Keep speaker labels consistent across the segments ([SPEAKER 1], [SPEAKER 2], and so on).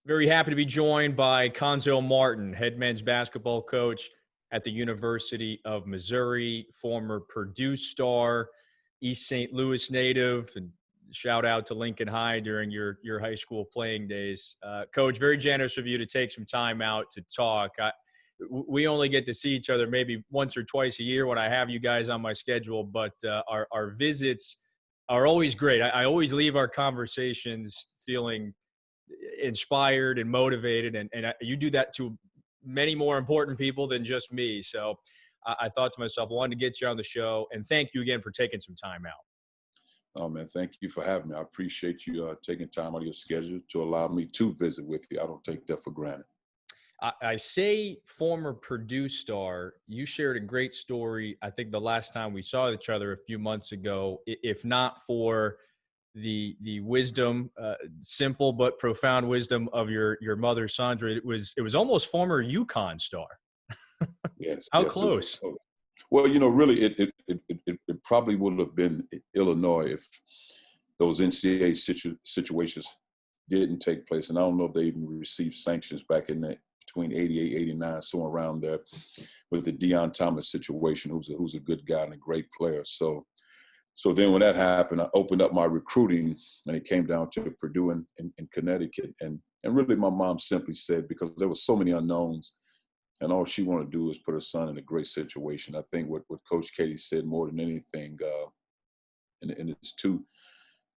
[SPEAKER 1] Very happy to be joined by Cuonzo Martin, head men's basketball coach at the University of Missouri, former Purdue star, East St. Louis native, and shout out to Lincoln High during your high school playing days. Coach, very generous of you to take some time out to talk. We only get to see each other maybe once or twice a year when I have you guys on my schedule, but our visits are always great. I always leave our conversations feeling inspired and motivated, and you do that to many more important people than just me. So I thought to myself, I wanted to get you on the show, and thank you again for taking some time out.
[SPEAKER 2] Oh man, thank you for having me. I appreciate you taking time out of your schedule to allow me to visit with you. I don't take that for granted.
[SPEAKER 1] I say former Purdue star. You shared a great story. I think the last time we saw each other a few months ago, if not for the wisdom, simple but profound wisdom of your mother Sandra, it was almost former UConn star.
[SPEAKER 2] Yes,
[SPEAKER 1] How
[SPEAKER 2] yes, it was.
[SPEAKER 1] close?
[SPEAKER 2] Well, really, it probably would have been Illinois if those NCAA situations didn't take place. And I don't know if they even received sanctions back in that between 88, 89, somewhere around there with the Deion Thomas situation, who's a good guy and a great player. So then when that happened, I opened up my recruiting, and it came down to Purdue in Connecticut. And really my mom simply said, because there were so many unknowns, and all she wanted to do is put her son in a great situation. I think what Coach Keady said more than anything, and it's two,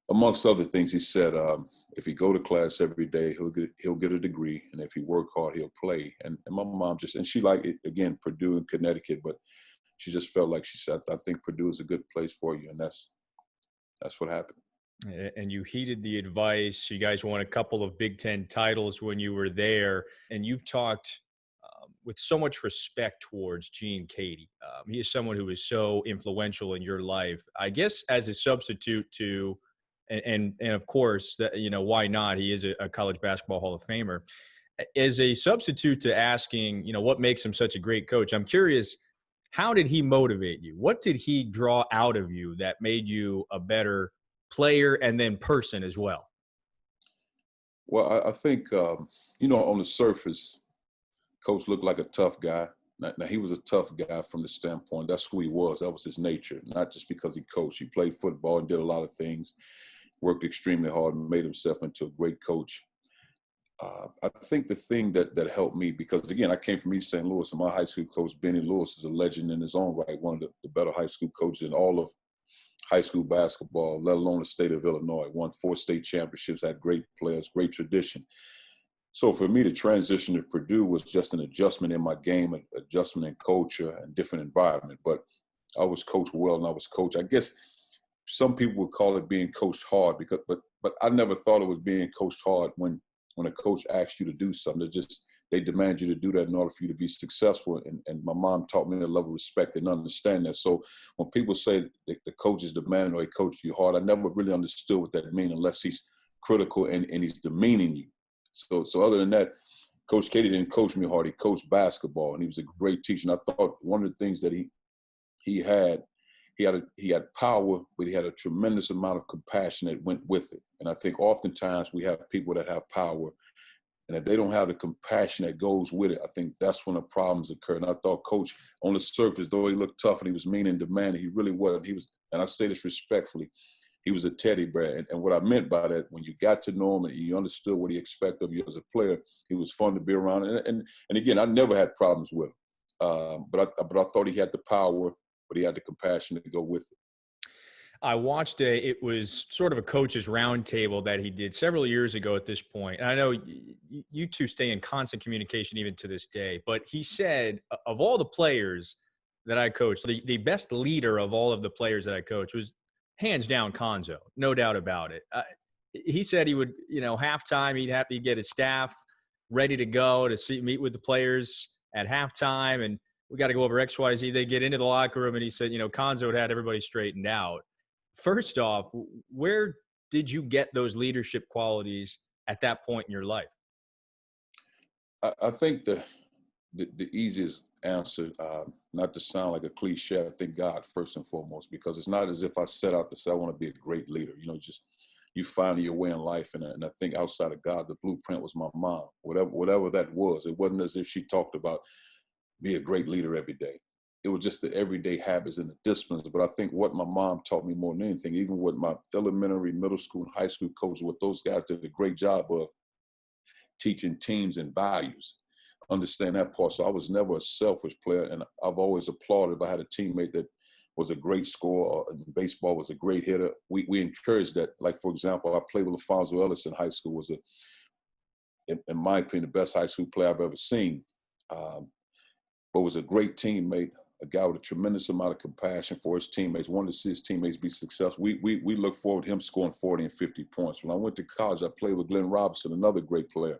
[SPEAKER 2] amongst other things, he said, if he go to class every day, he'll get a degree, and if he work hard, he'll play. And my mom and she liked it, again, Purdue and Connecticut, but she just felt like, she said, I think Purdue is a good place for you, and that's what happened.
[SPEAKER 1] And you heeded the advice. You guys won a couple of Big Ten titles when you were there, and you've talked with so much respect towards Gene Keady. He is someone who is so influential in your life. I guess as a substitute to, and of course, that, why not? He is a college basketball Hall of Famer. As a substitute to asking, what makes him such a great coach, I'm curious, how did he motivate you? What did he draw out of you that made you a better player and then person as well?
[SPEAKER 2] Well, I think, on the surface, Coach looked like a tough guy. Now, he was a tough guy from the standpoint. That's who he was. That was his nature, not just because he coached. He played football and did a lot of things, worked extremely hard, and made himself into a great coach. I think the thing that helped me, because, again, I came from East St. Louis, and my high school coach, Benny Lewis, is a legend in his own right, one of the better high school coaches in all of high school basketball, let alone the state of Illinois. Won 4 state championships, had great players, great tradition. So for me, the transition to Purdue was just an adjustment in my game, an adjustment in culture and different environment. But I was coached well, and I was coached. I guess some people would call it being coached hard, but I never thought it was being coached hard when a coach asks you to do something. They demand you to do that in order for you to be successful. And my mom taught me a level of respect and understand that. So when people say the coach is demanding or he coached you hard, I never really understood what that means unless he's critical and he's demeaning you. So other than that, Coach Keady didn't coach me hard. He coached basketball, and he was a great teacher. And I thought one of the things that he had power, but he had a tremendous amount of compassion that went with it. And I think oftentimes we have people that have power, and if they don't have the compassion that goes with it, I think that's when the problems occur. And I thought Coach, on the surface, though he looked tough and he was mean and demanding, he really wasn't. He was, and I say this respectfully, he was a teddy bear. And what I meant by that, when you got to know him and you understood what he expected of you as a player, he was fun to be around. And again, I never had problems with him. But I thought he had the power, but he had the compassion to go with it.
[SPEAKER 1] I watched it was sort of a coach's roundtable that he did several years ago at this point. And I know you two stay in constant communication even to this day, but he said of all the players that I coached, the best leader of all of the players that I coached was hands down Cuonzo, no doubt about it. He said he would, halftime, he'd have to get his staff ready to go to meet with the players at halftime. And we got to go over X, Y, Z. They get into the locker room, and he said, Cuonzo had everybody straightened out. First off, where did you get those leadership qualities at that point in your life?
[SPEAKER 2] I think the easiest answer, not to sound like a cliche, I think God first and foremost, because it's not as if I set out to say I want to be a great leader. you find your way in life. And I think outside of God, the blueprint was my mom. Whatever that was, it wasn't as if she talked about be a great leader every day. It was just the everyday habits and the disciplines. But I think what my mom taught me more than anything, even with my elementary, middle school, and high school coaches, what those guys did a great job of teaching teams and values. Understand that part. So I was never a selfish player, and I've always applauded if I had a teammate that was a great scorer, or in baseball was a great hitter. We encouraged that. Like, for example, I played with Alfonso Ellis in high school, was in my opinion, the best high school player I've ever seen. But was a great teammate, a guy with a tremendous amount of compassion for his teammates, wanted to see his teammates be successful. We look forward to him scoring 40 and 50 points. When I went to college, I played with Glenn Robinson, another great player.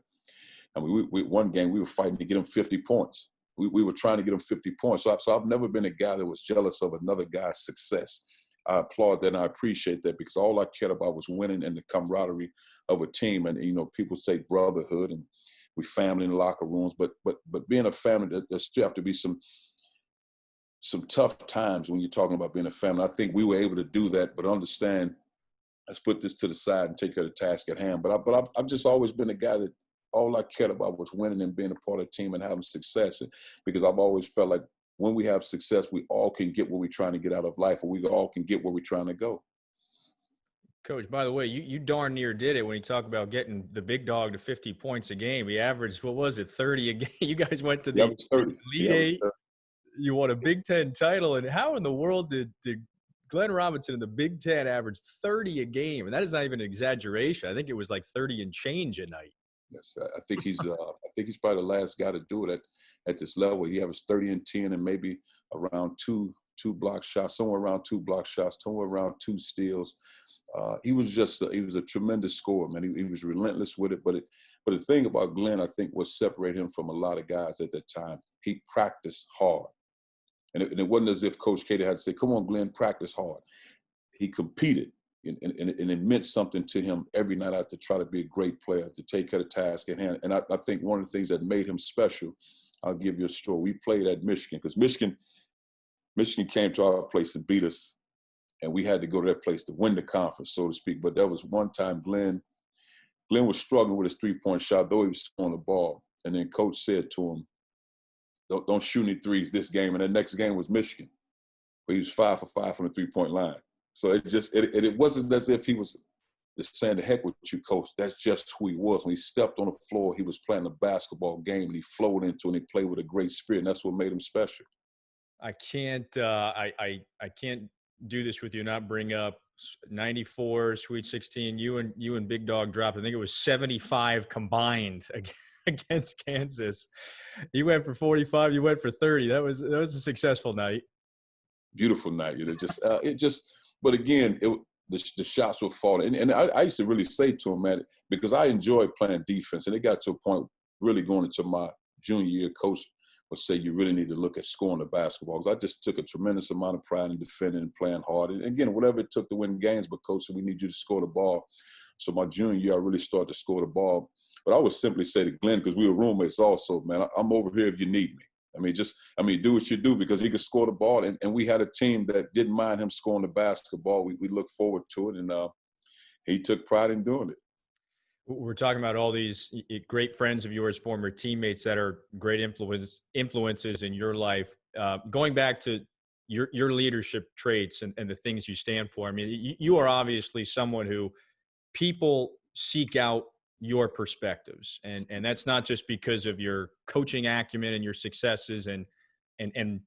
[SPEAKER 2] And we one game, we were fighting to get him 50 points. We were trying to get him 50 points. So I've never been a guy that was jealous of another guy's success. I applaud that and I appreciate that, because all I cared about was winning and the camaraderie of a team. And, people say brotherhood and we family in the locker rooms, but being a family, there still have to be some tough times when you're talking about being a family. I think we were able to do that, but understand, let's put this to the side and take care of the task at hand. But I've just always been a guy that all I cared about was winning and being a part of the team and having success. And because I've always felt like when we have success, we all can get what we're trying to get out of life, or we all can get where we're trying to go.
[SPEAKER 1] Coach, by the way, you darn near did it when you talk about getting the big dog to 50 points a game. He averaged, what was it, 30 a game? You guys went to the Elite Eight. You won a Big Ten title. And how in the world did Glenn Robinson in the Big Ten average 30 a game? And that is not even an exaggeration. I think it was like 30 and change a night.
[SPEAKER 2] Yes, I think he's probably the last guy to do it at this level. He averaged 30 and 10 and maybe around two block shots, somewhere around 2 block shots, somewhere around 2 steals. He was a tremendous scorer, man. He was relentless with it. But the thing about Glenn, I think, what separated him from a lot of guys at that time, he practiced hard. And it wasn't as if Coach Keady had to say, come on, Glenn, practice hard. He competed, and it meant something to him every night out to try to be a great player, to take care of the task at hand. And I think one of the things that made him special, I'll give you a story. We played at Michigan, because Michigan came to our place and beat us. And we had to go to that place to win the conference, so to speak. But there was one time Glenn was struggling with his 3-point shot, though he was on the ball. And then Coach said to him, don't shoot any threes this game. And the next game was Michigan, where he was 5 for 5 from the 3-point line. So it wasn't as if he was just saying, the heck with you, Coach. That's just who he was. When he stepped on the floor, he was playing a basketball game, and he flowed into it, and he played with a great spirit, and that's what made him special.
[SPEAKER 1] I can't do this with you, not bring up 94 Sweet 16. You and Big Dog dropped, I think it was 75 combined against Kansas. You went for 45, you went for 30. That was a successful night.
[SPEAKER 2] Beautiful night. But again, the shots were falling. And I used to really say to him, man, because I enjoyed playing defense, and it got to a point really going into my junior year, Coach would say you really need to look at scoring the basketball. Because I just took a tremendous amount of pride in defending and playing hard. And again, whatever it took to win games, but Coach said we need you to score the ball. So my junior year, I really started to score the ball. But I would simply say to Glenn, because we were roommates also, man, I'm over here if you need me. Do what you do, because he could score the ball. And we had a team that didn't mind him scoring the basketball. We looked forward to it, and he took pride in doing it.
[SPEAKER 1] We're talking about all these great friends of yours, former teammates that are great influences in your life. Going back to your leadership traits and the things you stand for. I mean, you are obviously someone who people seek out your perspectives, and that's not just because of your coaching acumen and your successes and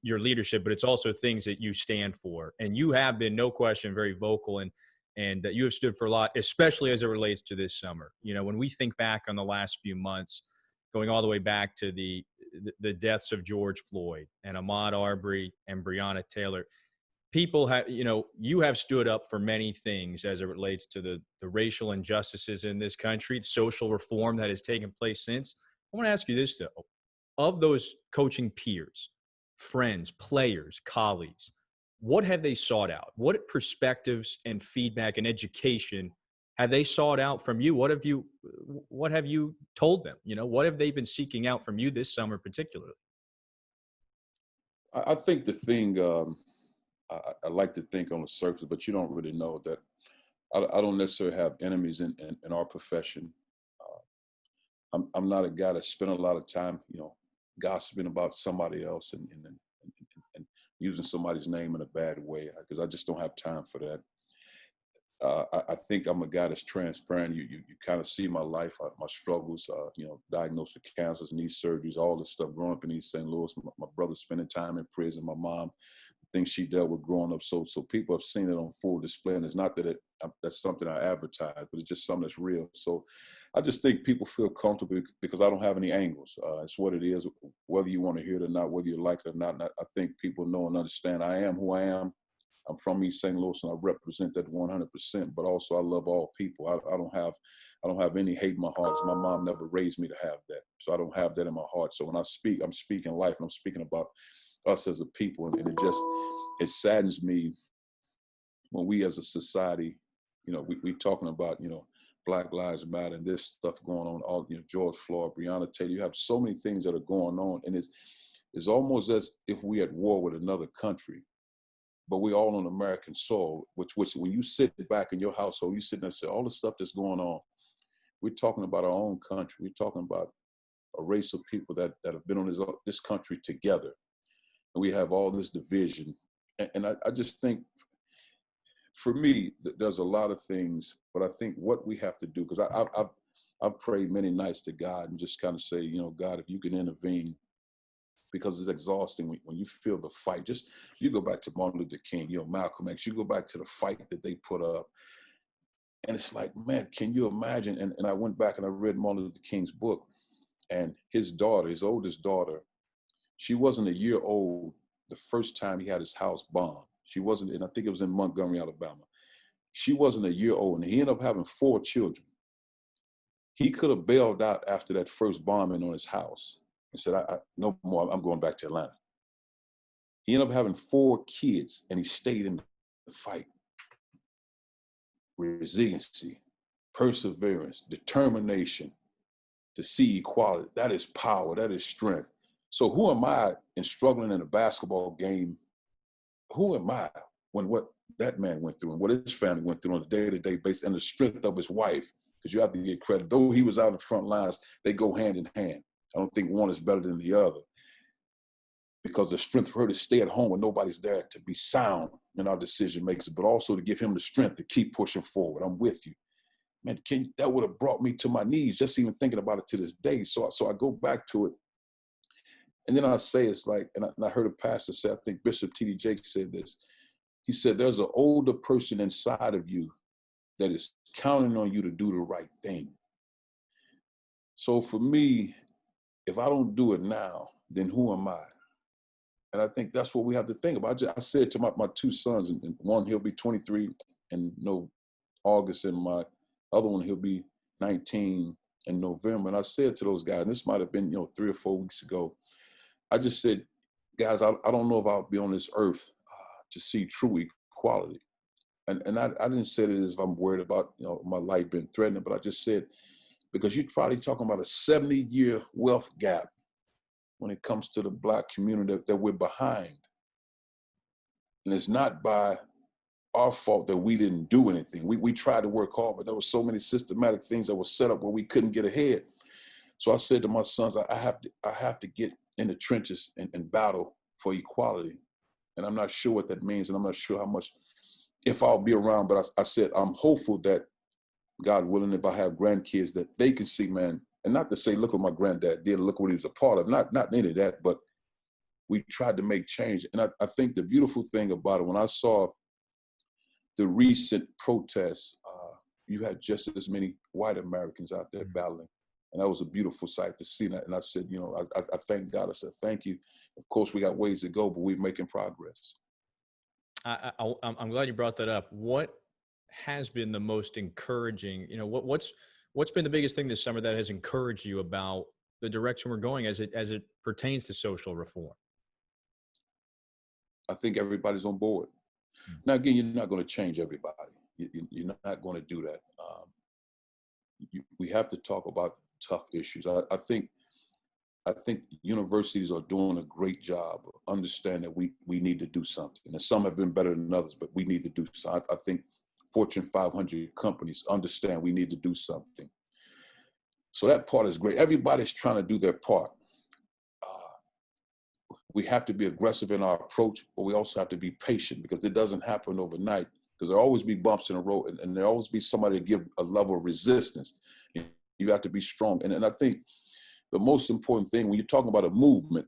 [SPEAKER 1] your leadership, but it's also things that you stand for. And you have been, no question, very vocal and you have stood for a lot, especially as it relates to this summer. You know, when we think back on the last few months, going all the way back to the deaths of George Floyd and Ahmaud Arbery and Breonna Taylor, people have, you have stood up for many things as it relates to the racial injustices in this country, social reform that has taken place since. I want to ask you this, though. Of those coaching peers, friends, players, colleagues, what have they sought out? What perspectives and feedback and education have they sought out from you? What have you told them? What have they been seeking out from you this summer particularly?
[SPEAKER 2] I think the thing I like to think on the surface, but you don't really know that I don't necessarily have enemies in our profession. I'm not a guy that spend a lot of time, gossiping about somebody else and using somebody's name in a bad way, because I just don't have time for that. I think I'm a guy that's transparent. You kind of see my life, my struggles, diagnosed with cancers, knee surgeries, all this stuff growing up in East St. Louis. My brother spending time in prison, my mom, things she dealt with growing up. So people have seen it on full display, and it's not that that's something I advertise, but it's just something that's real. So I just think people feel comfortable because I don't have any angles. It's what it is, whether you want to hear it or not, whether you like it or not. I think people know and understand I am who I am. I'm from East St. Louis, and I represent that 100%. But also, I love all people. I don't have any hate in my heart. My mom never raised me to have that, so I don't have that in my heart. So when I speak, I'm speaking life, and I'm speaking about us as a people, and it saddens me when we as a society, we talking about Black Lives Matter and this stuff going on. All George Floyd, Breonna Taylor. You have so many things that are going on, and it's almost as if we're at war with another country. But we're all on American soil, which when you sit back in your household, you sit there and say, all the stuff that's going on, we're talking about our own country. We're talking about a race of people that have been on this country together. And we have all this division. And I just think, for me, there's a lot of things, but I think what we have to do, because I've prayed many nights to God and just kind of say, God, if you can intervene, because it's exhausting when you feel the fight. Just, you go back to Martin Luther King, Malcolm X, you go back to the fight that they put up. And it's like, man, can you imagine? And I went back and I read Martin Luther King's book, and his daughter, his oldest daughter, she wasn't a year old the first time he had his house bombed. She wasn't, and I think it was in Montgomery, Alabama. She wasn't a year old, and he ended up having 4 children. He could have bailed out after that first bombing on his house and said, no more, I'm going back to Atlanta. He ended up having 4 kids, and he stayed in the fight. Resiliency, perseverance, determination to see equality. That is power, that is strength. So who am I in struggling in a basketball game? Who am I when what that man went through and what his family went through on a day-to-day basis, and the strength of his wife? Because you have to get credit. Though he was out in the front lines, they go hand in hand. I don't think one is better than the other, because the strength for her to stay at home when nobody's there, to be sound in our decision makers, but also to give him the strength to keep pushing forward. I'm with you. Man, that would have brought me to my knees just even thinking about it to this day. So I go back to it. And then I say, it's like, and I heard a pastor say, I think Bishop T.D. Jakes said this. He said, there's an older person inside of you that is counting on you to do the right thing. So for me, if I don't do it now, then who am I? And I think that's what we have to think about. I said to my 2 sons, and one, he'll be 23 in August, and my other one, he'll be 19 in November. And I said to those guys, and this might have been 3 or 4 weeks ago, I just said, guys, I don't know if I'll be on this earth to see true equality. And I didn't say it as if I'm worried about my life being threatened, but I just said, because you're probably talking about a 70-year wealth gap when it comes to the Black community that we're behind. And it's not by our fault that we didn't do anything. We tried to work hard, but there were so many systematic things that were set up where we couldn't get ahead. So I said to my sons, I have to get in the trenches and battle for equality. And I'm not sure what that means, and I'm not sure how much, if I'll be around, but I said, I'm hopeful that, God willing, if I have grandkids, that they can see, man, and not to say, look what my granddad did, look what he was a part of, not any of that, but we tried to make change. And I think the beautiful thing about it, when I saw the recent protests, you had just as many white Americans out there battling. And that was a beautiful sight to see that. And I said, I thank God. I said, thank you. Of course, we got ways to go, but we're making progress.
[SPEAKER 1] I'm glad you brought that up. What has been the most encouraging, what's been the biggest thing this summer that has encouraged you about the direction we're going as it pertains to social reform?
[SPEAKER 2] I think everybody's on board. Now, again, you're not going to change everybody. You're not going to do that. We have to talk about tough issues. I think universities are doing a great job of understanding that we need to do something. And some have been better than others, but we need to do something. I think Fortune 500 companies understand we need to do something. So that part is great. Everybody's trying to do their part. We have to be aggressive in our approach, but we also have to be patient because it doesn't happen overnight, because there'll always be bumps in the road, and there'll always be somebody to give a level of resistance. You have to be strong. And I think the most important thing when you're talking about a movement,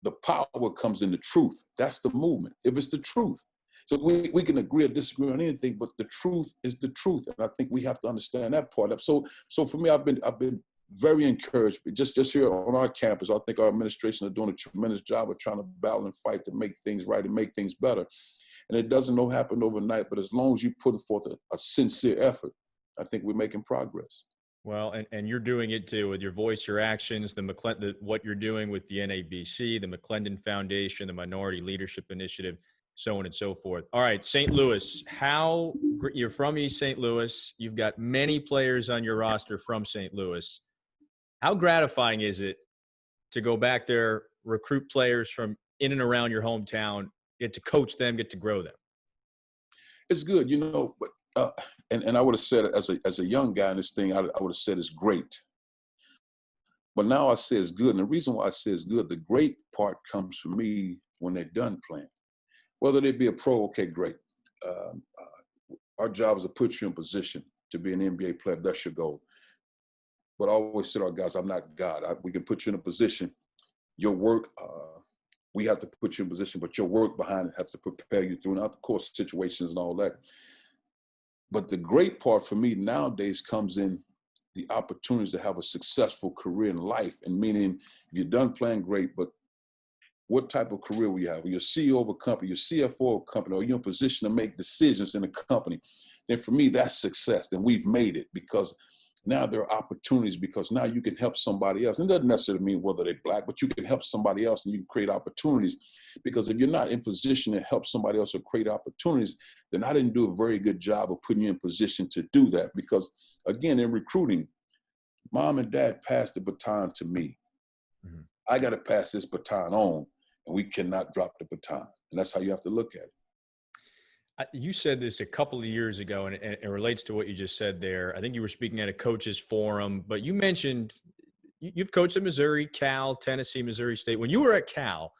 [SPEAKER 2] the power comes in the truth. That's the movement, if it's the truth. So we can agree or disagree on anything, but the truth is the truth. And I think we have to understand that part. So for me, I've been very encouraged. Just here on our campus, I think our administration are doing a tremendous job of trying to battle and fight to make things right and make things better. And it doesn't happen overnight, but as long as you put forth a sincere effort, I think we're making progress.
[SPEAKER 1] Well, and you're doing it too with your voice, your actions, what you're doing with the NABC, the McClendon Foundation, the Minority Leadership Initiative, so on and so forth. All right, St. Louis, you're from East St. Louis. You've got many players on your roster from St. Louis. How gratifying is it to go back there, recruit players from in and around your hometown, get to coach them, get to grow them?
[SPEAKER 2] It's good, but and I would have said as a young guy in this thing, I would have said it's great. But now I say it's good, and the reason why I say it's good, the great part comes from me when they're done playing. Whether they be a pro, okay, great. Our job is to put you in position to be an NBA player. That's your goal. But I always said to our guys, I'm not God. We can put you in a position. Your work, we have to put you in position, but your work behind it has to prepare you through, not the course situations and all that. But the great part for me nowadays comes in the opportunities to have a successful career in life. And meaning, if you're done playing, great, but what type of career will you have? Are you a CEO of a company, you're CFO of a company, or you're in a position to make decisions in a company? Then for me, that's success. Then we've made it, because now there are opportunities, because now you can help somebody else. And it doesn't necessarily mean whether they're Black, but you can help somebody else and you can create opportunities. Because if you're not in position to help somebody else or create opportunities, then I didn't do a very good job of putting you in position to do that. Because again, in recruiting, mom and dad passed the baton to me. Mm-hmm. I got to pass this baton on, and we cannot drop the baton. And that's how you have to look at it.
[SPEAKER 1] You said this a couple of years ago, and it relates to what you just said there. I think you were speaking at a coaches forum, but you mentioned you've coached at Missouri, Cal, Tennessee, Missouri State. When you were at Cal,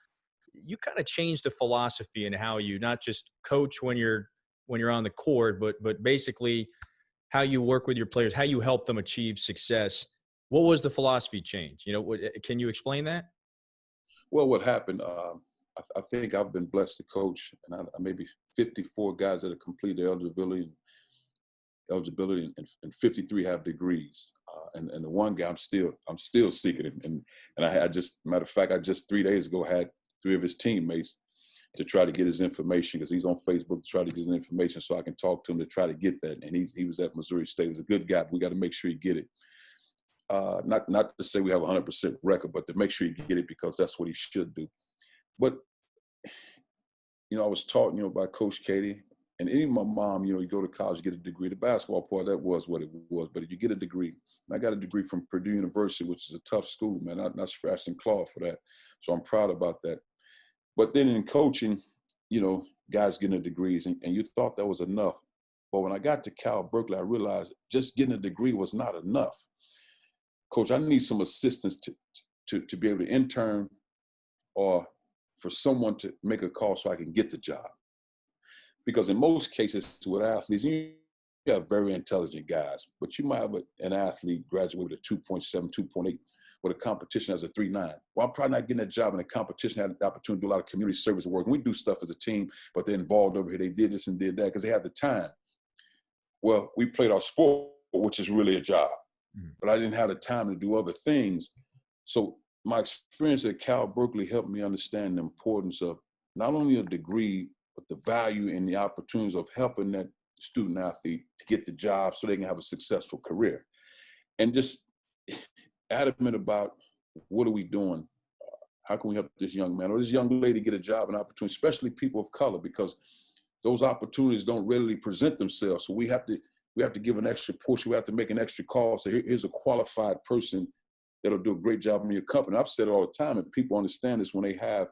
[SPEAKER 1] you kind of changed the philosophy in how you not just coach when you're on the court, but basically how you work with your players, how you help them achieve success. What was the philosophy change? Can you explain that?
[SPEAKER 2] Well, what happened, I think I've been blessed to coach, and I maybe 54 guys that have completed eligibility, and 53 have degrees. And the one guy I'm still seeking him. And I just, matter of fact, I just 3 days ago had 3 of his teammates to try to get his information, because he's on Facebook to try to get his information so I can talk to him to try to get that. And he was at Missouri State. He was a good guy, but we got to make sure he get it. Not to say we have a 100% record, but to make sure you get it, because that's what he should do. But, I was taught, by Coach Keady, and even my mom, you go to college, you get a degree. The basketball part, that was what it was. But if you get a degree, I got a degree from Purdue University, which is a tough school, man. Not scratching claw for that. So I'm proud about that. But then in coaching, guys getting degrees, and you thought that was enough. But when I got to Cal Berkeley, I realized just getting a degree was not enough. Coach, I need some assistance to be able to intern, or for someone to make a call so I can get the job. Because in most cases with athletes, you have very intelligent guys, but you might have an athlete graduate with a 2.7, 2.8, with a competition as a 3.9. Well, I'm probably not getting that job, and the competition had the opportunity to do a lot of community service work. We do stuff as a team, but they're involved over here. They did this and did that because they had the time. Well, we played our sport, which is really a job, but I didn't have the time to do other things. So my experience at Cal Berkeley helped me understand the importance of not only a degree, but the value and the opportunities of helping that student athlete to get the job so they can have a successful career. And just adamant about, what are we doing? How can we help this young man or this young lady get a job and opportunity, especially people of color, because those opportunities don't readily present themselves. So we have to give an extra push. We have to make an extra call. So here's a qualified person that'll do a great job in your company. I've said it all the time, and people understand this when they have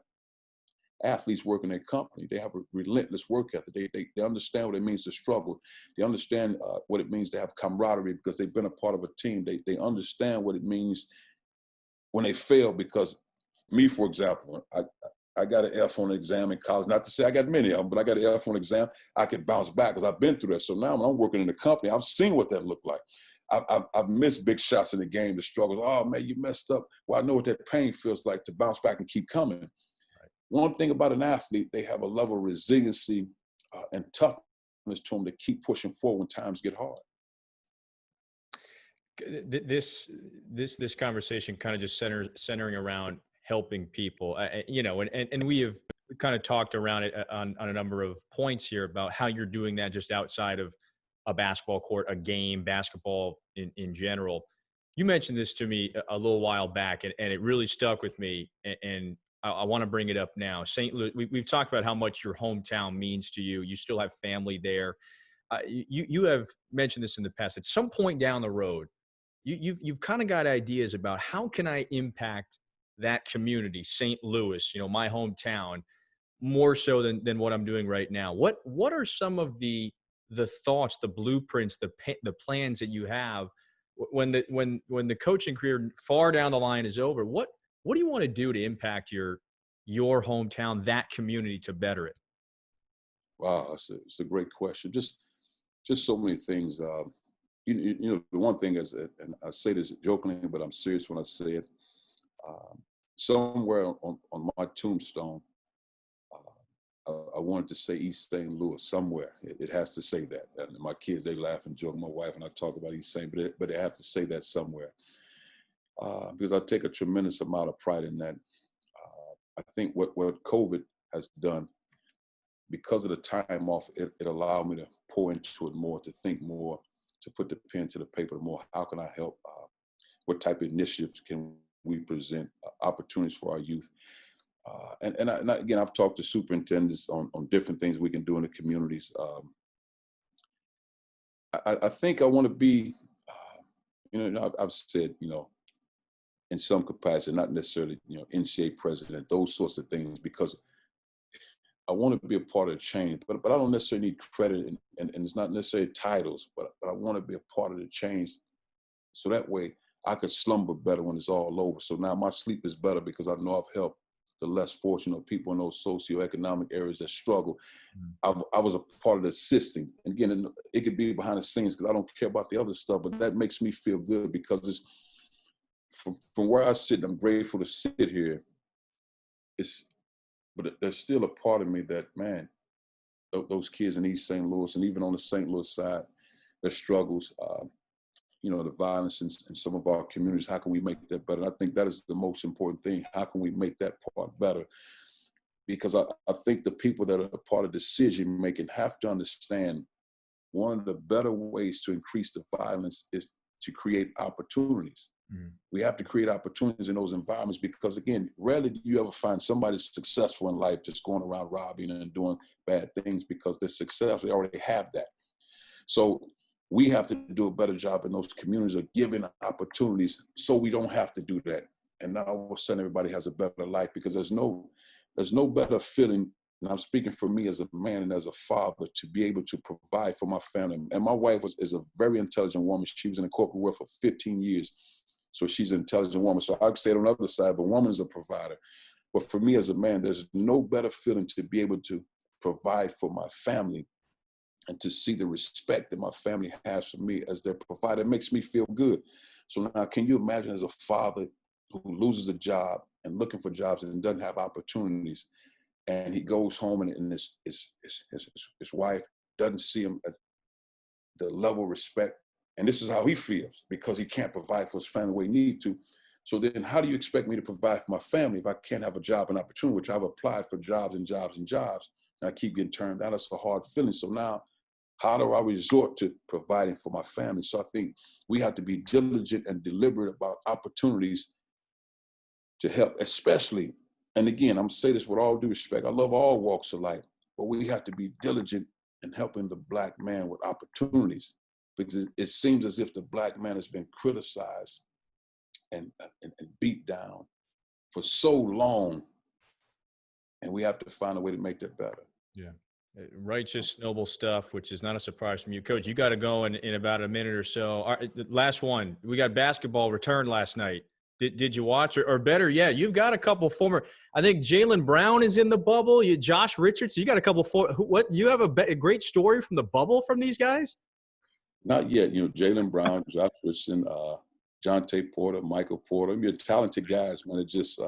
[SPEAKER 2] athletes work in their company. They have a relentless work ethic. They understand what it means to struggle. They understand what it means to have camaraderie because they've been a part of a team. They understand what it means when they fail, because me, for example, I got an F on an exam in college. Not to say I got many of them, but I got an F on an exam. I could bounce back because I've been through that. So now when I'm working in the company, I've seen what that looked like. I've missed big shots in the game, the struggles. Oh, man, you messed up. Well, I know what that pain feels like to bounce back and keep coming. Right. One thing about an athlete, they have a level of resiliency and toughness to them to keep pushing forward when times get hard.
[SPEAKER 1] This conversation kind of just centering around helping people, and we have kind of talked around it on a number of points here about how you're doing that just outside of a basketball court, a game, basketball in general. You mentioned this to me a little while back, and it really stuck with me, and I want to bring it up now. St. Louis, we've talked about how much your hometown means to you. You still have family there. You have mentioned this in the past. At some point down the road, you've kind of got ideas about how can I impact that community, St. Louis, my hometown, more so than what I'm doing right now. What are some of the thoughts, the blueprints, the plans that you have when the coaching career far down the line is over? What do you want to do to impact your hometown, that community, to better it?
[SPEAKER 2] Wow, it's a great question. Just so many things. The one thing is, and I say this jokingly, but I'm serious when I say it. Somewhere on my tombstone, I wanted to say East St. Louis somewhere. It has to say that. And my kids, they laugh and joke. My wife and I talk about East St. But they have to say that somewhere because I take a tremendous amount of pride in that. I think what COVID has done, because of the time off, it allowed me to pour into it more, to think more, to put the pen to the paper more. How can I help? What type of initiatives can we present? Opportunities for our youth. And again, I've talked to superintendents on different things we can do in the communities. I think I want to be, I've said, in some capacity, not necessarily, NCAA president, those sorts of things, because I want to be a part of the change, but I don't necessarily need credit, and it's not necessarily titles, but I want to be a part of the change, so that way I could slumber better when it's all over. So now my sleep is better because I know I've helped the less fortunate people in those socioeconomic areas that struggle. I was a part of the assisting. And again, it could be behind the scenes because I don't care about the other stuff, but that makes me feel good because it's from where I sit, I'm grateful to sit here. But there's still a part of me that, man, those kids in East St. Louis and even on the St. Louis side, their struggles, the violence in some of our communities, how can we make that better? And I think that is the most important thing. How can we make that part better? Because I think the people that are a part of decision-making have to understand one of the better ways to increase the violence is to create opportunities. We have to create opportunities in those environments because, again, rarely do you ever find somebody successful in life just going around robbing and doing bad things because they're successful. They already have that. So we have to do a better job in those communities of giving opportunities so we don't have to do that. And now all of a sudden everybody has a better life because there's no better feeling, and I'm speaking for me as a man and as a father, to be able to provide for my family. And my wife is a very intelligent woman. She was in the corporate world for 15 years. So she's an intelligent woman. So I'd say it on the other side, a woman is a provider. But for me as a man, there's no better feeling to be able to provide for my family and to see the respect that my family has for me as their provider. It makes me feel good. So now can you imagine as a father who loses a job and looking for jobs and doesn't have opportunities, and he goes home and his wife doesn't see him at the level of respect. And this is how he feels because he can't provide for his family the way he needs to. So then how do you expect me to provide for my family if I can't have a job and opportunity, which I've applied for jobs and jobs and jobs, and I keep getting turned down? That's a hard feeling. So now how do I resort to providing for my family? So I think we have to be diligent and deliberate about opportunities to help, especially, and again, I'm gonna say this with all due respect, I love all walks of life, but we have to be diligent in helping the Black man with opportunities, because it seems as if the Black man has been criticized and beat down for so long and we have to find a way to make that better.
[SPEAKER 1] Yeah. Righteous, noble stuff, which is not a surprise from you. Coach, you got to go in about a minute or so. All right, the last one. We got basketball returned last night. Did you watch? Or better yet, you've got a couple former – I think Jaylen Brown is in the bubble. Josh Richardson. You got a couple – what? You have a great story from the bubble from these guys?
[SPEAKER 2] Not yet. You know, Jaylen Brown, Josh Richardson, Jonte Porter, Michael Porter. I mean, talented guys, man. It just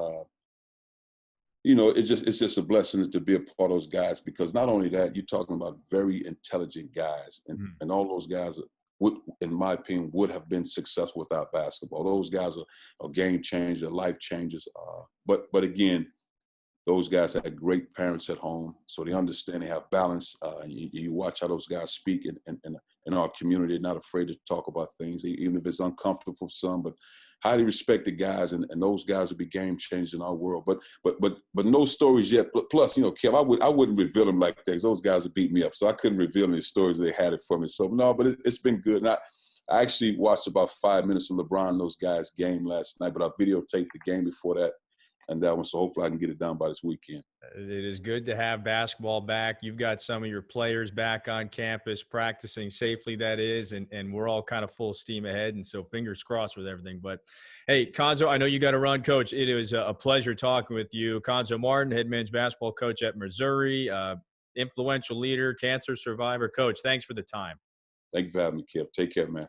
[SPEAKER 2] you know, it's just a blessing to be a part of those guys, because not only that, you're talking about very intelligent guys, and all those guys would, in my opinion, would have been successful without basketball. Those guys are game changers, life changers. But again, those guys had great parents at home, so they understand, they have balance. You watch how those guys speak in our community. They're not afraid to talk about things, even if it's uncomfortable for some, but highly respected guys, and those guys will be game changers in our world. But no stories yet. Plus, you know, Kev, I wouldn't reveal them like this. Those guys would beat me up, so I couldn't reveal any stories. They had it for me. So no, but it's been good. And I actually watched about 5 minutes of LeBron and those guys' game last night, but I videotaped the game before that and that one, so hopefully I can get it done by this weekend.
[SPEAKER 1] It is good to have basketball back. You've got some of your players back on campus practicing safely, that is, and we're all kind of full steam ahead, and so fingers crossed with everything. But, hey, Cuonzo, I know you got to run, Coach. It was a pleasure talking with you. Cuonzo Martin, head men's basketball coach at Missouri, influential leader, cancer survivor. Coach, thanks for the time.
[SPEAKER 2] Thank you for having me, Kev. Take care, man.